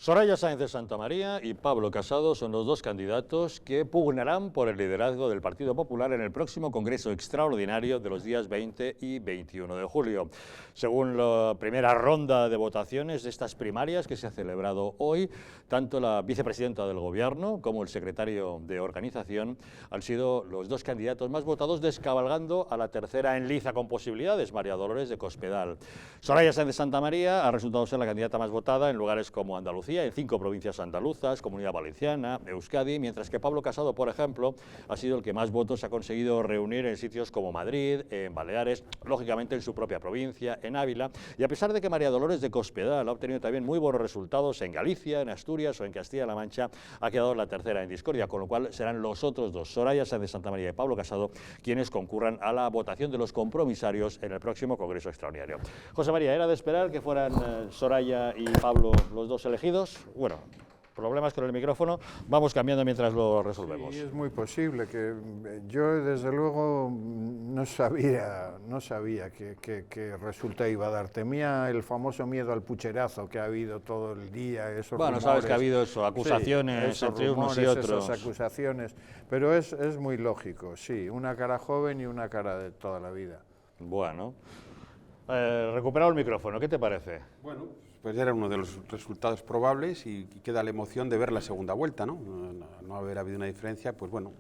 Soraya Sáenz de Santamaría y Pablo Casado son los dos candidatos que pugnarán por el liderazgo del Partido Popular en el próximo Congreso Extraordinario de los días 20 y 21 de julio. Según la primera ronda de votaciones de estas primarias que se ha celebrado hoy, tanto la vicepresidenta del Gobierno como el secretario de Organización han sido los dos candidatos más votados, descabalgando a la tercera en liza con posibilidades, María Dolores de Cospedal. Soraya Sáenz de Santamaría ha resultado ser la candidata más votada en lugares como Andalucía, en 5 provincias andaluzas, Comunidad Valenciana, Euskadi, mientras que Pablo Casado, por ejemplo, ha sido el que más votos ha conseguido reunir en sitios como Madrid, en Baleares, lógicamente en su propia provincia, en Ávila, y a pesar de que María Dolores de Cospedal ha obtenido también muy buenos resultados en Galicia, en Asturias o en Castilla-La Mancha, ha quedado la tercera en discordia, con lo cual serán los otros dos, Soraya Sáenz de Santamaría y Pablo Casado, quienes concurran a la votación de los compromisarios en el próximo Congreso Extraordinario. José María, ¿era de esperar que fueran Soraya y Pablo los dos elegidos? Bueno, problemas con el micrófono, vamos cambiando mientras lo resolvemos. Sí, es muy posible que yo desde luego no sabía qué resultado iba a dar. Temía el famoso miedo al pucherazo que ha habido todo el día, esos bueno, rumores, sabes que ha habido eso, acusaciones sí, entre unos y otros. esas acusaciones, pero es muy lógico, sí, una cara joven y una cara de toda la vida. Bueno, recuperado el micrófono, ¿qué te parece? Bueno, pues era uno de los resultados probables y queda la emoción de ver la segunda vuelta, ¿no? No haber habido una diferencia, pues bueno,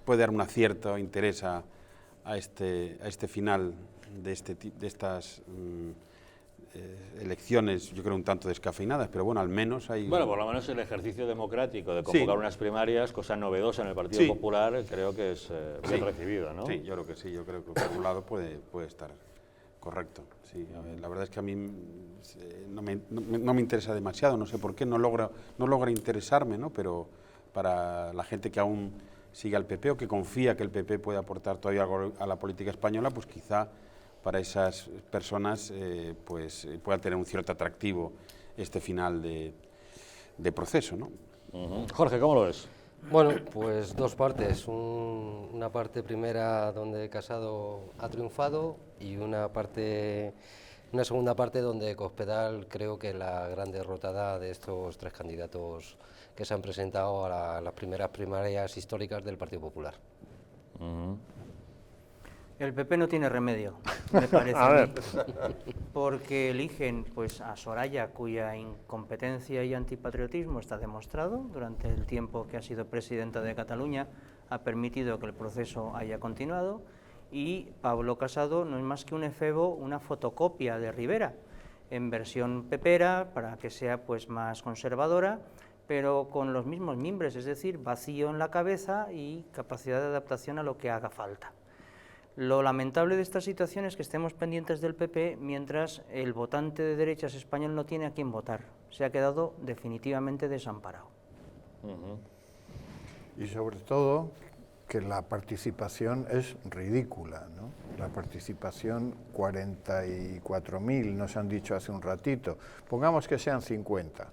puede dar un cierto interés a este final de estas elecciones, yo creo un tanto descafeinadas, pero bueno, al menos hay... Bueno, por lo menos el ejercicio democrático de convocar unas primarias, cosa novedosa en el Partido Popular, creo que es bien recibido, ¿no? Sí, yo creo que sí, yo creo que por un lado puede estar correcto. Sí, la verdad es que a mí no me interesa demasiado, no sé por qué, no logra interesarme, ¿no? Pero para la gente que aún sigue al PP o que confía que el PP puede aportar todavía algo a la política española, pues quizá para esas personas pues pueda tener un cierto atractivo este final de proceso, ¿no? Jorge, ¿cómo lo ves? Bueno, pues dos partes, una parte primera donde Casado ha triunfado y una segunda parte donde Cospedal creo que la gran derrotada de estos tres candidatos que se han presentado a las primeras primarias históricas del Partido Popular. El PP no tiene remedio, me parece a mí, porque eligen pues, a Soraya, cuya incompetencia y antipatriotismo está demostrado durante el tiempo que ha sido presidenta de Cataluña, ha permitido que el proceso haya continuado, y Pablo Casado no es más que un efebo, una fotocopia de Rivera, en versión pepera, para que sea pues, más conservadora, pero con los mismos mimbres, es decir, vacío en la cabeza y capacidad de adaptación a lo que haga falta. Lo lamentable de esta situación es que estemos pendientes del PP mientras el votante de derechas español no tiene a quién votar. Se ha quedado definitivamente desamparado. Y sobre todo que la participación es ridícula, ¿no? La participación, 44.000 nos han dicho hace un ratito. Pongamos que sean 50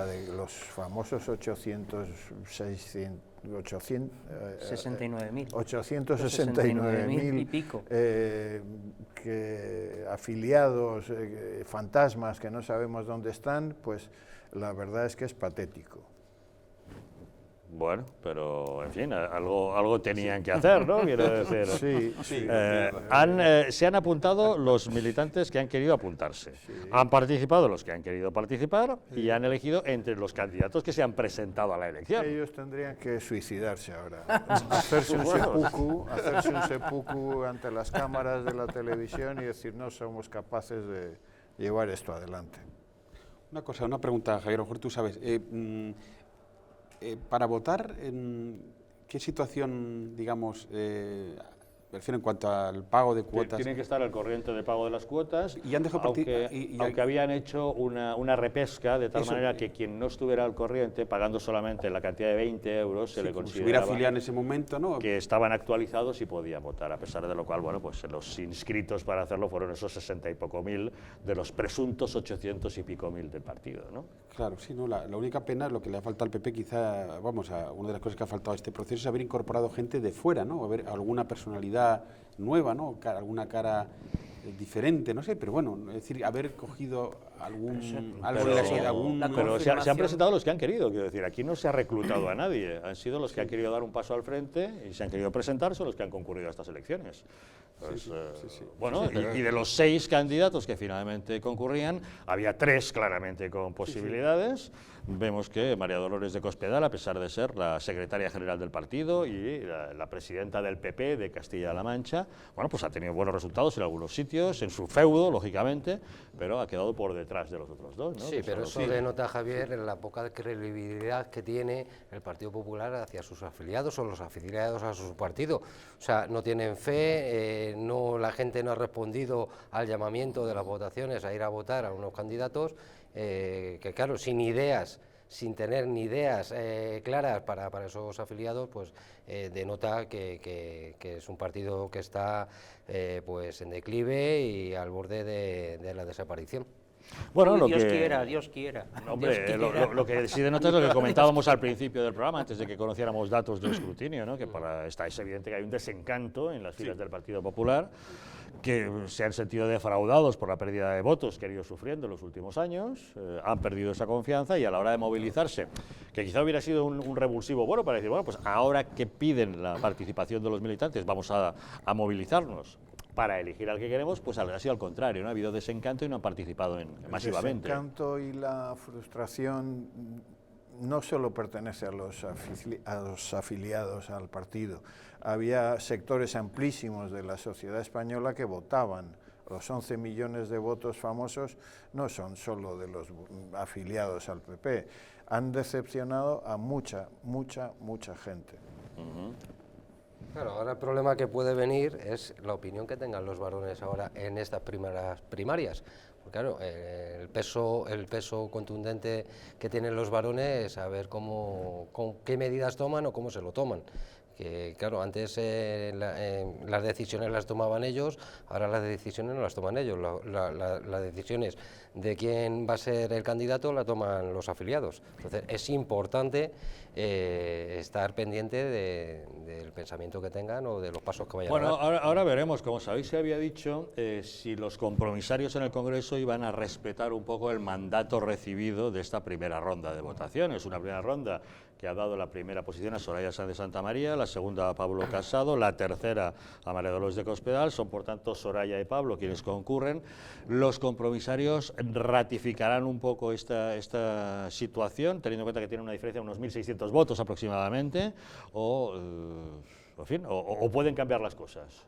de los famosos 869.000 y pico. Afiliados, fantasmas que no sabemos dónde están, pues la verdad es que es patético. Bueno, pero en fin, algo tenían que hacer, ¿no? Quiero decir. Se han apuntado los militantes que han querido apuntarse. Han participado los que han querido participar y han elegido entre los candidatos que se han presentado a la elección. Ellos tendrían que suicidarse ahora, hacerse un seppuku ante las cámaras de la televisión y decir no somos capaces de llevar esto adelante. Una pregunta, Javier, a lo mejor tú sabes. Para votar, ¿en qué situación, digamos, me refiero en cuanto al pago de cuotas? Tienen que estar al corriente del pago de las cuotas, y han dejado aunque habían hecho una repesca, de tal manera que quien no estuviera al corriente, pagando solamente la cantidad de 20 euros, se le consideraba hubiera afiliado en ese momento, ¿no? Que estaban actualizados y podían votar, a pesar de lo cual, bueno, pues los inscritos para hacerlo fueron esos 60 y poco mil de los presuntos 800 y pico mil del partido, ¿no? Claro, sí, no, la única pena, lo que le ha faltado al PP, quizá, una de las cosas que ha faltado a este proceso es haber incorporado gente de fuera, ¿no? Haber alguna personalidad nueva, ¿no? Alguna cara diferente, no sé, pero bueno, es decir, haber cogido Pero se han presentado los que han querido, quiero decir, aquí no se ha reclutado a nadie, han sido los que han querido dar un paso al frente y se han querido presentar, son los que han concurrido a estas elecciones. Pues, bueno, y de los 6 candidatos que finalmente concurrían, había 3 claramente con posibilidades. Vemos que María Dolores de Cospedal, a pesar de ser la secretaria general del partido y la presidenta del PP de Castilla-La Mancha, bueno, pues ha tenido buenos resultados en algunos sitios, en su feudo, lógicamente, pero ha quedado por detrás de los otros 2, ¿no? Sí, pero eso denota, Javier, la poca credibilidad que tiene el Partido Popular hacia sus afiliados o los afiliados a su partido. O sea, no tienen fe, la gente no ha respondido al llamamiento de las votaciones a ir a votar a unos candidatos que, claro, sin ideas, sin tener ni ideas claras para esos afiliados, pues denota que es un partido que está pues en declive y al borde de la desaparición. Bueno, Dios quiera. Hombre, lo que sí denota es lo que comentábamos al principio del programa, antes de que conociéramos datos del escrutinio, ¿no? Que es evidente que hay un desencanto en las filas del Partido Popular, que se han sentido defraudados por la pérdida de votos que han ido sufriendo en los últimos años, han perdido esa confianza y a la hora de movilizarse, que quizá hubiera sido un revulsivo bueno para decir, bueno, pues ahora que piden la participación de los militantes, vamos a movilizarnos para elegir al que queremos, pues ha sido al contrario, ¿no? Ha habido desencanto y no han participado masivamente. El desencanto y la frustración no solo pertenece a los afiliados al partido. Había sectores amplísimos de la sociedad española que votaban. Los 11 millones de votos famosos no son solo de los afiliados al PP. Han decepcionado a mucha gente. Claro, ahora el problema que puede venir es la opinión que tengan los varones ahora en estas primeras primarias. Porque, claro, el peso contundente que tienen los varones es saber con qué medidas toman o cómo se lo toman. Que, claro, antes las decisiones las tomaban ellos, ahora las decisiones no las toman ellos. Las decisiones de quién va a ser el candidato la toman los afiliados. Entonces, es importante estar pendiente del pensamiento que tengan o de los pasos que vayan a dar. Bueno, ahora veremos, como sabéis, se había dicho si los compromisarios en el Congreso iban a respetar un poco el mandato recibido de esta primera ronda de votaciones. Una primera ronda que ha dado la primera posición a Soraya Sáenz de Santamaría, la segunda a Pablo Casado, la tercera a María Dolores de Cospedal. Son, por tanto, Soraya y Pablo quienes concurren. Los compromisarios ratificarán un poco esta situación, teniendo en cuenta que tiene una diferencia de unos 1.600 votos aproximadamente, en fin, o pueden cambiar las cosas.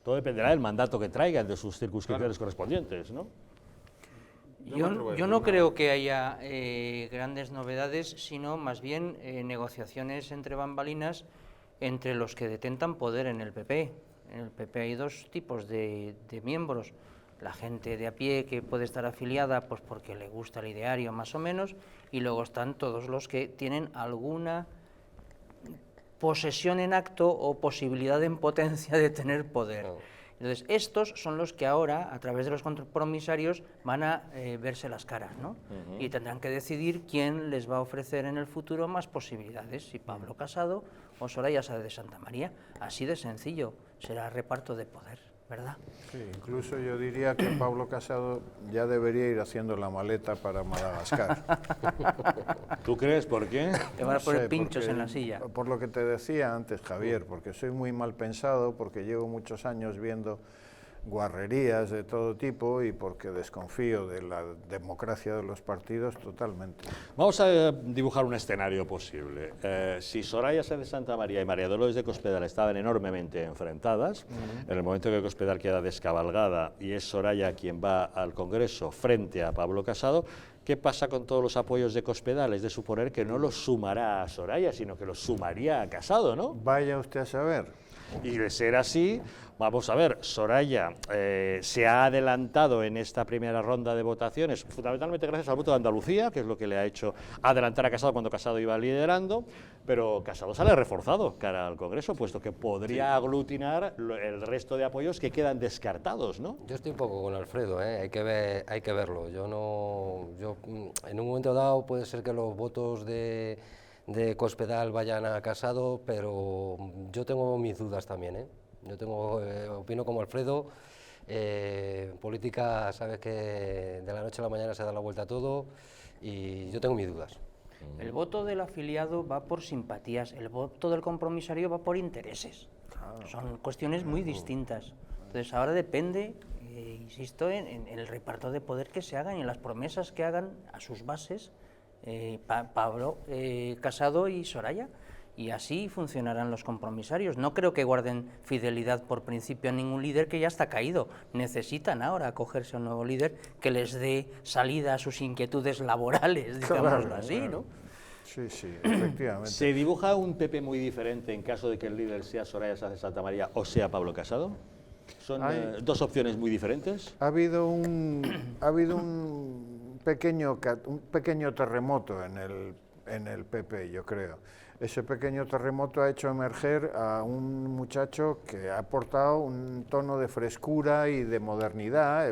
Todo dependerá del mandato que traigan de sus circunscripciones correspondientes, ¿no? Yo no creo que haya grandes novedades, sino más bien negociaciones entre bambalinas entre los que detentan poder en el PP. En el PP hay 2 tipos de miembros. La gente de a pie que puede estar afiliada pues porque le gusta el ideario más o menos, y luego están todos los que tienen alguna posesión en acto o posibilidad en potencia de tener poder. Entonces, estos son los que ahora, a través de los compromisarios, van a verse las caras, ¿no? Y tendrán que decidir quién les va a ofrecer en el futuro más posibilidades, si Pablo Casado o Soraya Sáenz de Santamaría. Así de sencillo, será reparto de poder, ¿verdad? Sí, incluso yo diría que Pablo Casado ya debería ir haciendo la maleta para Madagascar. ¿Tú crees? ¿Por qué? Te van a poner pinchos en la silla. Por lo que te decía antes, Javier, porque soy muy mal pensado, porque llevo muchos años viendo guarrerías de todo tipo y porque desconfío de la democracia de los partidos totalmente. Vamos a dibujar un escenario posible. Si Soraya Sáenz de Santamaría y María Dolores de Cospedal estaban enormemente enfrentadas, en el momento que Cospedal queda descabalgada y es Soraya quien va al Congreso frente a Pablo Casado, ¿qué pasa con todos los apoyos de Cospedal? Es de suponer que no los sumará a Soraya, sino que los sumaría a Casado, ¿no? Vaya usted a saber. Y de ser así, vamos a ver, Soraya se ha adelantado en esta primera ronda de votaciones, fundamentalmente gracias al voto de Andalucía, que es lo que le ha hecho adelantar a Casado cuando Casado iba liderando, pero Casado sale reforzado cara al Congreso, puesto que podría aglutinar el resto de apoyos que quedan descartados, ¿no? Yo estoy un poco con Alfredo, hay que verlo. Yo en un momento dado puede ser que los votos de Cospedal vayan a Casado, pero yo tengo mis dudas también, Yo opino como Alfredo, Política, sabes que de la noche a la mañana se da la vuelta a todo y yo tengo mis dudas. El voto del afiliado va por simpatías, el voto del compromisario va por intereses. Son cuestiones muy distintas. Entonces ahora depende, insisto, en el reparto de poder que se hagan y en las promesas que hagan a sus bases Pablo Casado y Soraya. Y así funcionarán los compromisarios. No creo que guarden fidelidad por principio a ningún líder que ya está caído. Necesitan ahora acogerse a un nuevo líder que les dé salida a sus inquietudes laborales, digámoslo así, ¿no? Sí, sí, efectivamente. ¿Se dibuja un PP muy diferente en caso de que el líder sea Soraya Sáenz de Santamaría o sea Pablo Casado? ¿Son dos opciones muy diferentes? Ha habido un pequeño terremoto en el PP, yo creo. Ese pequeño terremoto ha hecho emerger a un muchacho que ha aportado un tono de frescura y de modernidad.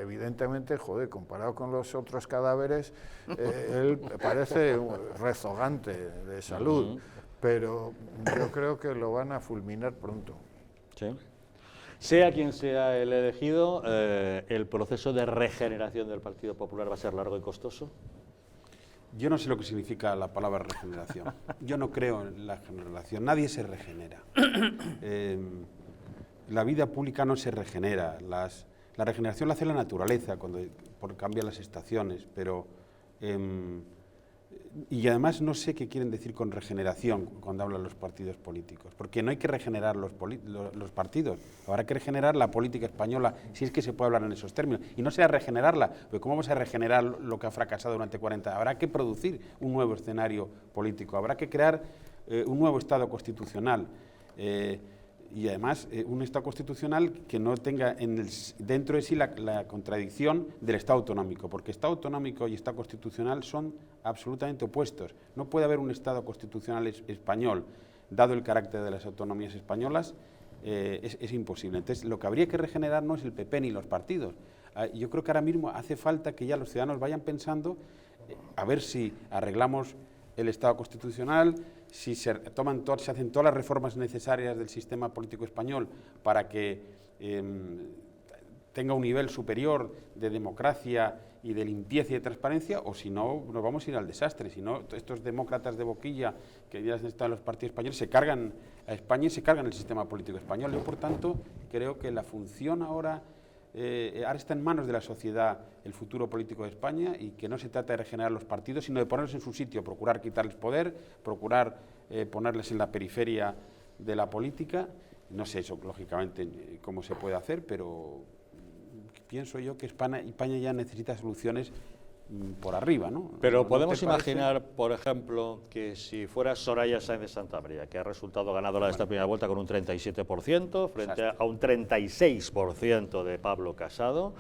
Evidentemente, joder, comparado con los otros cadáveres, él parece rezagante de salud, pero yo creo que lo van a fulminar pronto. Sí. Sea quien sea el elegido, ¿el proceso de regeneración del Partido Popular va a ser largo y costoso? Yo no sé lo que significa la palabra regeneración. Yo no creo en la regeneración. Nadie se regenera. La vida pública no se regenera. La regeneración la hace la naturaleza cuando cambian las estaciones. Y además no sé qué quieren decir con regeneración cuando hablan los partidos políticos, porque no hay que regenerar los partidos, habrá que regenerar la política española, si es que se puede hablar en esos términos, y no sea regenerarla, porque ¿cómo vamos a regenerar lo que ha fracasado durante 40 años? Habrá que producir un nuevo escenario político, habrá que crear un nuevo Estado constitucional, y además un Estado constitucional que no tenga dentro de sí la contradicción del Estado autonómico, porque Estado autonómico y Estado constitucional son absolutamente opuestos. No puede haber un Estado constitucional español, dado el carácter de las autonomías españolas, es imposible. Entonces, lo que habría que regenerar no es el PP ni los partidos. Yo creo que ahora mismo hace falta que ya los ciudadanos vayan pensando a ver si arreglamos el Estado constitucional, si se hacen todas las reformas necesarias del sistema político español para que tenga un nivel superior de democracia y de limpieza y de transparencia, o si no, nos vamos a ir al desastre. Si no, estos demócratas de boquilla que ya están en los partidos españoles se cargan a España y se cargan el sistema político español. Yo, por tanto, creo que la función ahora está en manos de la sociedad el futuro político de España, y que no se trata de regenerar los partidos, sino de ponerlos en su sitio, procurar quitarles poder, procurar ponerles en la periferia de la política. No sé eso, lógicamente, cómo se puede hacer, pero pienso yo que España ya necesita soluciones por arriba, ¿no? Pero ¿No podemos imaginar, por ejemplo, que si fuera Soraya Sáenz de Santamaría, que ha resultado ganadora de esta primera vuelta con un 37%, frente a un 36% de Pablo Casado,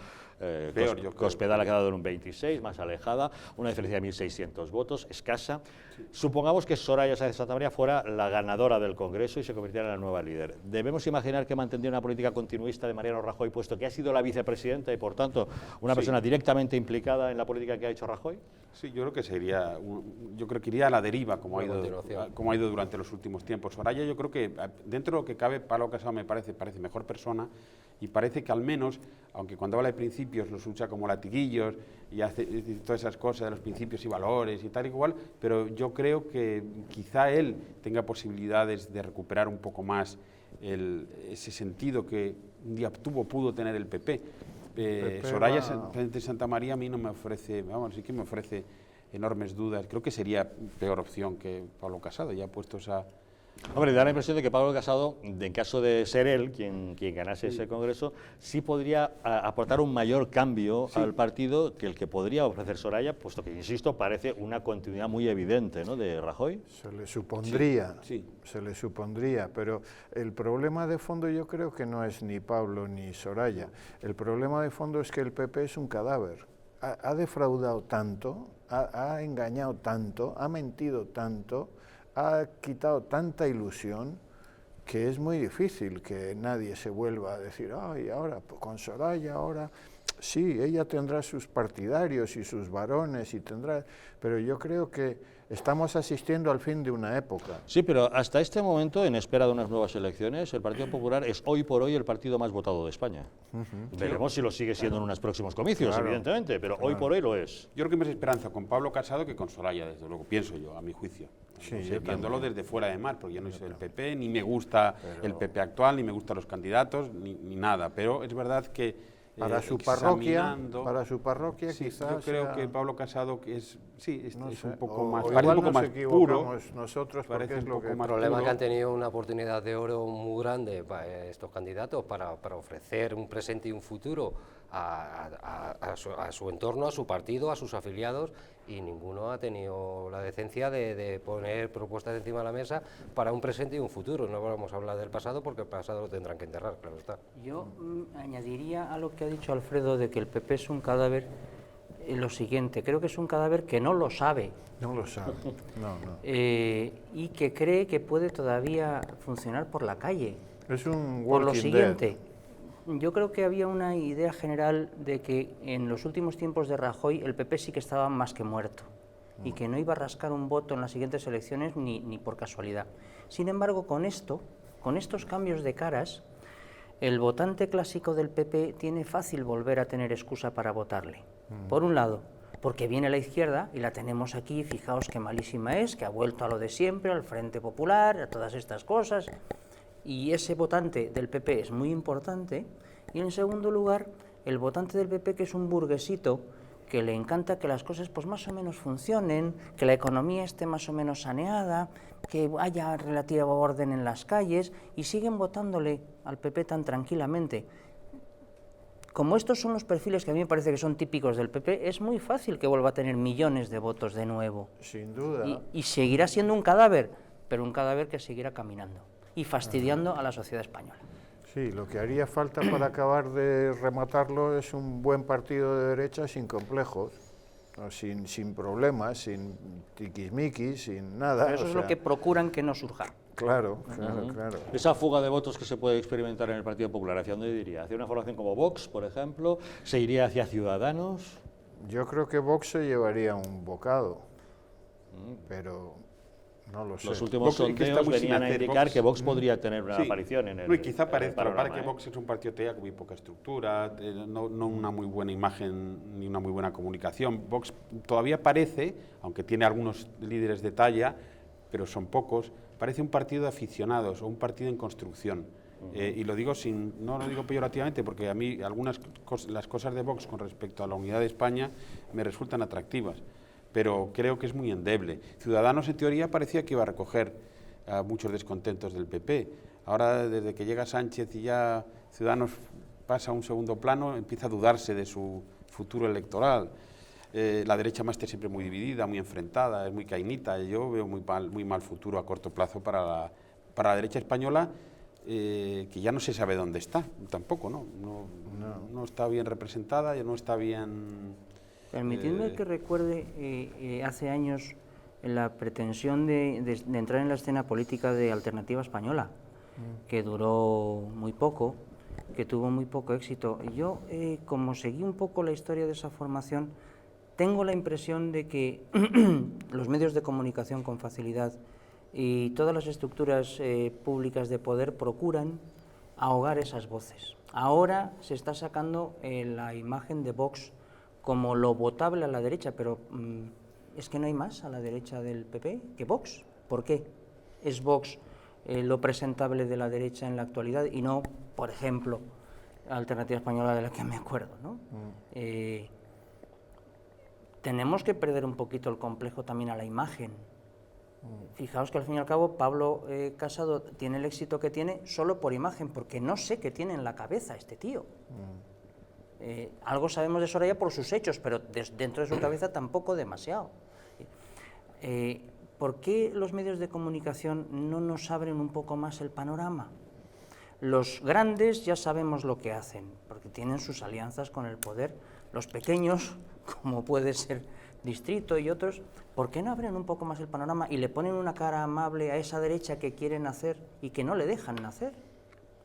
Cospedal ha quedado en un 26%, más alejada, una diferencia de 1.600 votos, escasa. Sí. Supongamos que Soraya Sáenz de Santamaría fuera la ganadora del Congreso y se convirtiera en la nueva líder. ¿Debemos imaginar que mantendría una política continuista de Mariano Rajoy, puesto que ha sido la vicepresidenta y, por tanto, una persona directamente implicada en la política que ha hecho Rajoy? Sí, yo creo que iría a la deriva, como ha ido durante los últimos tiempos. Soraya, yo creo que dentro de lo que cabe, Pablo Casado me parece mejor persona, y parece que al menos, aunque cuando habla de principios los usa como latiguillos y hace todas esas cosas de los principios y valores y tal y igual, pero yo creo que quizá él tenga posibilidades de recuperar un poco más ese sentido que un día pudo tener el PP. Soraya de Santamaría a mí no me ofrece, sí que me ofrece enormes dudas. Creo que sería peor opción que Pablo Casado, ya puestos a... Hombre, da la impresión de que Pablo Casado, en caso de ser él quien ganase ese Congreso, sí podría aportar un mayor cambio al partido que el que podría ofrecer Soraya, puesto que, insisto, parece una continuidad muy evidente, ¿no?, de Rajoy. Se le supondría, pero el problema de fondo yo creo que no es ni Pablo ni Soraya. El problema de fondo es que el PP es un cadáver. Ha defraudado tanto, ha engañado tanto, ha mentido tanto, ha quitado tanta ilusión, que es muy difícil que nadie se vuelva a decir, ay, ahora con Soraya, ahora Sí, ella tendrá sus partidarios y sus varones, pero yo creo que estamos asistiendo al fin de una época. Sí, pero hasta este momento, en espera de unas nuevas elecciones, el Partido Popular es hoy por hoy el partido más votado de España. Veremos si lo sigue siendo en unos próximos comicios, evidentemente, pero hoy por hoy lo es. Yo creo que más esperanza con Pablo Casado que con Soraya, desde luego, pienso yo, a mi juicio. Sí, No sé, yo viéndolo también. desde fuera de mar, porque yo no soy del PP, ni me gusta el PP actual, ni me gustan los candidatos, ni nada, pero es verdad que Para su parroquia sí, quizás yo creo sea- que Pablo Casado que es no es sé, un poco o más, igual parece un poco nos más puro, equivocamos nosotros porque parece es un lo poco que más El problema es puro. que han tenido una oportunidad de oro muy grande estos candidatos para ofrecer un presente y un futuro a su entorno, a su partido, a sus afiliados, y ninguno ha tenido la decencia de poner propuestas encima de la mesa para un presente y un futuro. No vamos a hablar del pasado porque el pasado lo tendrán que enterrar, claro está. Yo añadiría a lo que ha dicho Alfredo de que el PP es un cadáver, lo siguiente, creo que es un cadáver que no lo sabe no lo sabe. No. y que cree que puede todavía funcionar por la calle. Es un Por lo Walking siguiente, yo creo que había una idea general de que en los últimos tiempos de Rajoy el PP sí que estaba más que muerto y que no iba a rascar un voto en las siguientes elecciones ni por casualidad. Sin embargo, con estos cambios de caras, el votante clásico del PP tiene fácil volver a tener excusa para votarle. Por un lado, porque viene la izquierda y la tenemos aquí, fijaos qué malísima es, que ha vuelto a lo de siempre, al Frente Popular, a todas estas cosas. Y ese votante del PP es muy importante. Y en segundo lugar, el votante del PP, que es un burguesito, que le encanta que las cosas pues más o menos funcionen, que la economía esté más o menos saneada, que haya relativa orden en las calles, y siguen votándole al PP tan tranquilamente. Como estos son los perfiles que a mí me parece que son típicos del PP, es muy fácil que vuelva a tener millones de votos de nuevo. Sin duda. Y seguirá siendo un cadáver, pero un cadáver que seguirá caminando y fastidiando a la sociedad española. Sí, lo que haría falta para acabar de rematarlo es un buen partido de derecha sin complejos, ¿no? sin problemas, sin tiquismiquis, sin nada. Pero eso es lo que procuran que no surja. Claro. Esa fuga de votos que se puede experimentar en el Partido Popular, ¿hacia dónde diría? ¿Hacia una formación como Vox, por ejemplo? ¿Se iría hacia Ciudadanos? Yo creo que Vox se llevaría un bocado, pero no lo sé. Los últimos Vox, que está sondeos muy sin venían a hacer, indicar Vox. que Vox podría tener una Sí. aparición en el No, y quizá en el parece panorama, que Vox es un partido todavía con muy poca estructura, no una muy buena imagen ni una muy buena comunicación. Vox todavía parece, aunque tiene algunos líderes de talla, pero son pocos, parece un partido de aficionados o un partido en construcción. Y lo digo no lo digo peyorativamente, porque a mí las cosas de Vox con respecto a la unidad de España me resultan atractivas, pero creo que es muy endeble. Ciudadanos, en teoría, parecía que iba a recoger a muchos descontentos del PP. Ahora, desde que llega Sánchez y ya Ciudadanos pasa a un segundo plano, empieza a dudarse de su futuro electoral. La derecha más está siempre muy dividida, muy enfrentada, es muy cainita. Yo veo muy mal futuro a corto plazo para la derecha española, que ya no se sabe dónde está, tampoco, no está bien representada, ya no está bien... Permitidme que recuerde hace años la pretensión de entrar en la escena política de Alternativa Española, que duró muy poco, que tuvo muy poco éxito. Yo, como seguí un poco la historia de esa formación, tengo la impresión de que los medios de comunicación con facilidad y todas las estructuras públicas de poder procuran ahogar esas voces. Ahora se está sacando la imagen de Vox como lo votable a la derecha, pero es que no hay más a la derecha del PP que Vox. ¿Por qué? ¿Es Vox lo presentable de la derecha en la actualidad y no, por ejemplo, la Alternativa Española de la que me acuerdo, ¿no? Tenemos que perder un poquito el complejo también a la imagen. Fijaos que al fin y al cabo Pablo Casado tiene el éxito que tiene solo por imagen, porque no sé qué tiene en la cabeza este tío. Algo sabemos de Soraya por sus hechos, pero dentro de su cabeza tampoco demasiado. ¿Por qué los medios de comunicación no nos abren un poco más el panorama? Los grandes ya sabemos lo que hacen, porque tienen sus alianzas con el poder. Los pequeños, como puede ser Distrito y otros, ¿por qué no abren un poco más el panorama y le ponen una cara amable a esa derecha que quieren hacer y que no le dejan nacer?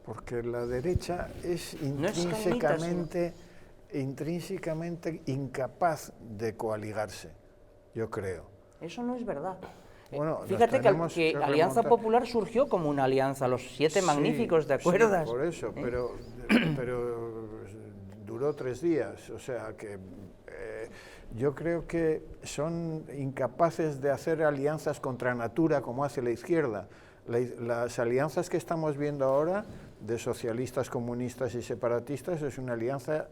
Porque la derecha es No es intrínsecamente intrínsecamente incapaz de coaligarse, yo creo. Eso no es verdad. Bueno, fíjate que Alianza Popular surgió como una alianza, los siete magníficos, ¿te acuerdas? Sí, por eso, pero duró 3 días, o sea que yo creo que son incapaces de hacer alianzas contra natura como hace la izquierda. Las alianzas que estamos viendo ahora de socialistas, comunistas y separatistas es una alianza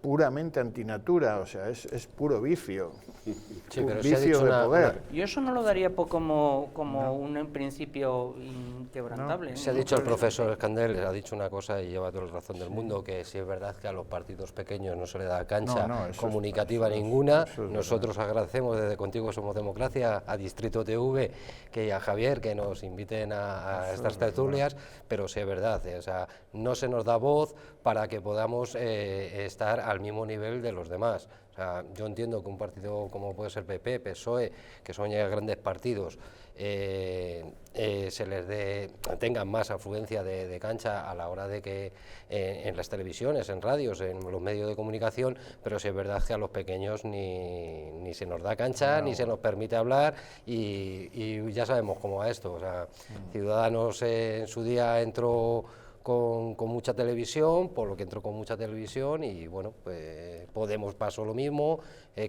puramente antinatura, o sea, es puro vicio, sí, pero vicio de poder. Yo eso no lo daría como un principio inquebrantable. No, se ha dicho el profesor Escandel, ha dicho una cosa y lleva toda la razón del mundo, que si es verdad que a los partidos pequeños no se le da cancha comunicativa ninguna, nosotros agradecemos desde Contigo Somos Democracia a Distrito TV y a Javier que nos inviten a estas tertulias, pero sí es verdad, o sea, no se nos da voz para que podamos estar al mismo nivel de los demás. O sea, yo entiendo que un partido como puede ser PP, PSOE, que son ya grandes partidos, se les tengan más afluencia de cancha a la hora de que en las televisiones, en radios, en los medios de comunicación, pero sí es verdad que a los pequeños ni se nos da cancha, ni se nos permite hablar y ya sabemos cómo va esto. O sea, Ciudadanos en su día entró con mucha televisión, por lo que entró con mucha televisión y bueno, pues Podemos pasó lo mismo,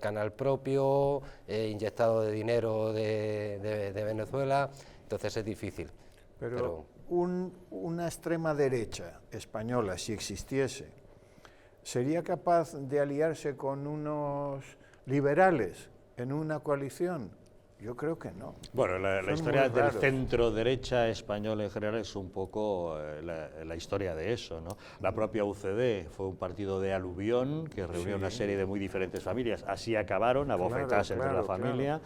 canal propio, inyectado de dinero de Venezuela, entonces es difícil. Pero una extrema derecha española, si existiese, ¿sería capaz de aliarse con unos liberales en una coalición? Yo creo que no. Bueno, la historia del centro-derecha español en general es un poco la historia de eso, ¿no? La propia UCD fue un partido de aluvión que reunió una serie de muy diferentes familias. Así acabaron, a bofetadas entre la familia.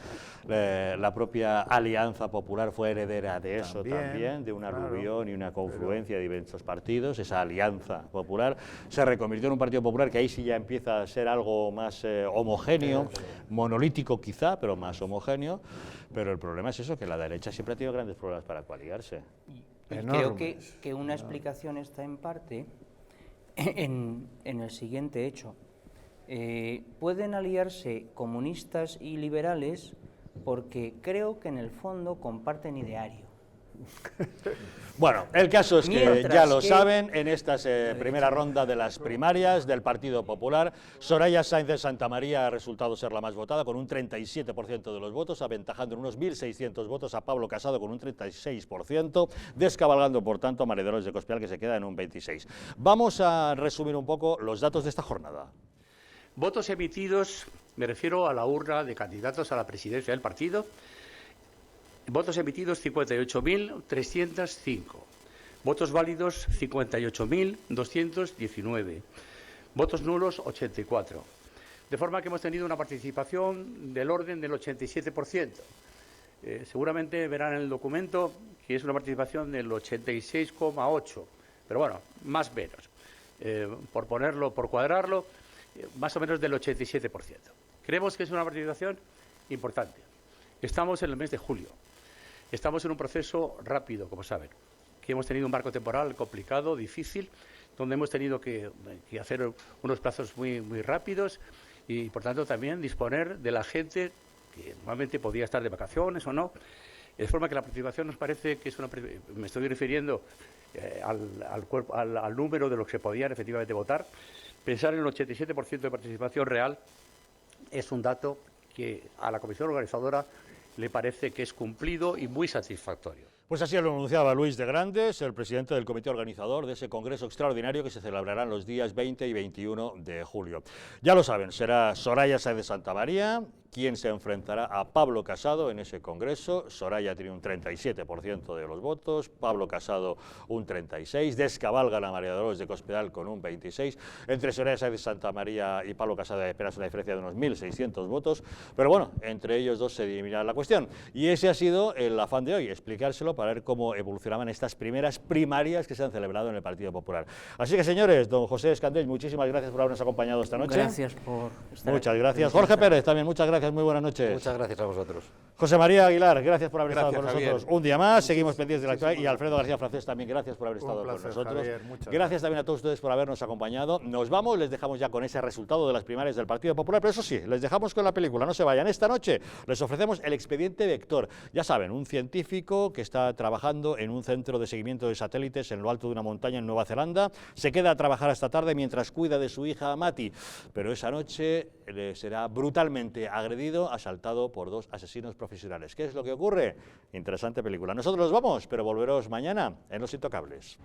La propia Alianza Popular fue heredera de eso también, de un aluvión y una confluencia de diversos partidos. Esa Alianza Popular se reconvirtió en un partido popular que ahí sí ya empieza a ser algo más homogéneo, monolítico quizá, pero más homogéneo. Pero el problema es eso, que la derecha siempre ha tenido grandes problemas para coaligarse. Y creo que una explicación está en parte en el siguiente hecho. Pueden aliarse comunistas y liberales porque creo que en el fondo comparten ideario. Bueno, el caso es que ya lo saben, en esta primera ronda de las primarias del Partido Popular, Soraya Sáenz de Santamaría ha resultado ser la más votada con un 37% de los votos, aventajando en unos 1.600 votos a Pablo Casado con un 36%, descabalgando por tanto a María Dolores de Cospedal que se queda en un 26%. Vamos a resumir un poco los datos de esta jornada. Votos emitidos, me refiero a la urna de candidatos a la presidencia del partido. Votos emitidos 58.305, votos válidos 58.219, votos nulos 84, de forma que hemos tenido una participación del orden del 87%. Seguramente verán en el documento que es una participación del 86,8%, pero bueno, más o menos, por cuadrarlo, más o menos del 87%. Creemos que es una participación importante. Estamos en el mes de julio. Estamos en un proceso rápido, como saben, que hemos tenido un marco temporal complicado, difícil, donde hemos tenido que hacer unos plazos muy rápidos y, por tanto, también disponer de la gente que normalmente podía estar de vacaciones o no, de forma que la participación nos parece que es me estoy refiriendo al número de los que podían efectivamente votar. Pensar en el 87% de participación real es un dato que a la comisión organizadora le parece que es cumplido y muy satisfactorio. Pues así lo anunciaba Luis de Grandes, el presidente del comité organizador de ese congreso extraordinario que se celebrará los días 20 y 21 de julio. Ya lo saben, será Soraya Sáenz de Santamaría quien se enfrentará a Pablo Casado en ese congreso. Soraya tiene un 37% de los votos, Pablo Casado un 36%, descabalgan a María Dolores de Cospedal con un 26%. Entre Soraya Sáenz de Santamaría y Pablo Casado hay apenas una diferencia de unos 1.600 votos, pero bueno, entre ellos dos se dirimirá la cuestión. Y ese ha sido el afán de hoy, explicárselo para ver cómo evolucionaban estas primeras primarias que se han celebrado en el Partido Popular. Así que, señores, don José Escandell, muchísimas gracias por habernos acompañado esta noche. Gracias por estar Muchas gracias. Jorge Pérez, también muchas gracias gracias, muy buenas noches. Muchas gracias a vosotros. José María Aguilar, gracias por haber Gracias, estado con Javier. nosotros un día más. Seguimos pendientes de la actualidad. Y Alfredo García Francés también, gracias por haber estado placer, con nosotros. Javier, muchas Gracias también a todos ustedes por habernos acompañado. Nos vamos, les dejamos ya con ese resultado de las primarias del Partido Popular, pero eso sí, les dejamos con la película, no se vayan. Esta noche les ofrecemos El expediente Vector. Ya saben, un científico que está trabajando en un centro de seguimiento de satélites en lo alto de una montaña en Nueva Zelanda. Se queda a trabajar hasta tarde mientras cuida de su hija Mati, pero esa noche será brutalmente agredido, asaltado por 2 asesinos profesionales. ¿Qué es lo que ocurre? Interesante película. Nosotros nos vamos, pero volveros mañana en Los Intocables.